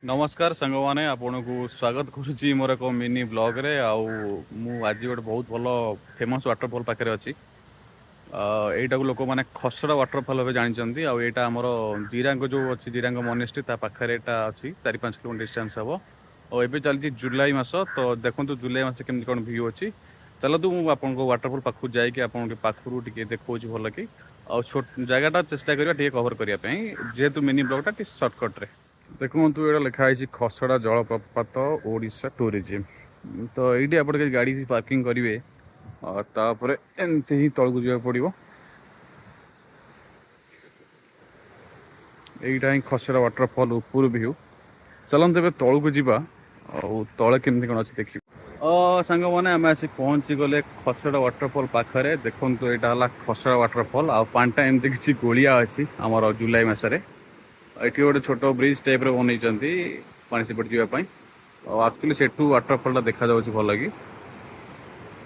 नमस्कार सांगवाने आपन को स्वागत करुच्ची मोर एक मिनी ब्लॉग रे आज गोटे बहुत भल फेमस वाटरफॉल पाखे अच्छी यहीटा को लोक मैंने खसड़ा वाटरफॉल भाव जानते आईटा आमर जिरांग जो अच्छी जिरांग मनेस्ट्री पाखे यहाँ अच्छी 4-5 किलोमीटर डिस्टेंस हम और ये चलती जुलाई मस तो देखो जुलाई मस केमती कौन व्यू अच्छी चलतु मुझे आपको वाटरफॉल पाखु जाकि आप पाखु टे देखा भल कि छोट जगटा चेष्टा करा कवर करने जेहेतु मिनी ब्लॉगटा टी सर्टकट्रे देखु ये लिखाई खसड़ा जलप्रपात ओडिशा टूरिज्म तो ये आप गाड़ी पार्किंग करेंगे तापर एमती ही तलू जा पड़ो यहीटा ही खसड़ा वाटरफॉल उपर व्यू चलते ए तलू को जावा तले केमती कौन अच्छे देखिए सांग मैंने आम आसी पहुँची गले खसड़ा वाटरफॉल पाखे देखो यहाँ है खसड़ा वाटरफॉल आ पाटा एमती किसी गोलिया अच्छी आमर जुलाई मसरे ये गोटे छोट ब्रिज टाइप बनई पानी सेपट जावाई एक्चुअली सेठू वाटरफॉल देखा भल कि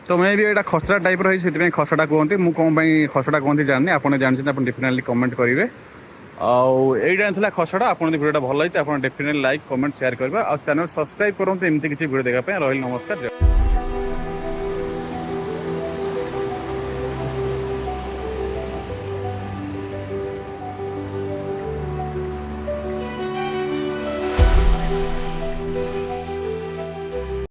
तो मैं भी यहाँ खसड़ा टाइप रही खसड़ा कहते मुझे कौन खसड़ा कहते जानी आप जानते आप डेफिनेटली कमेंट करेंगे आईटा खसड़ा आप भिडियो भल लगी आप डेफिनेटली लाइक कमेंट शेयर करेंगे और चैनल सब्सक्राइब करते एमती किसी भिडियो देखा रही नमस्कार।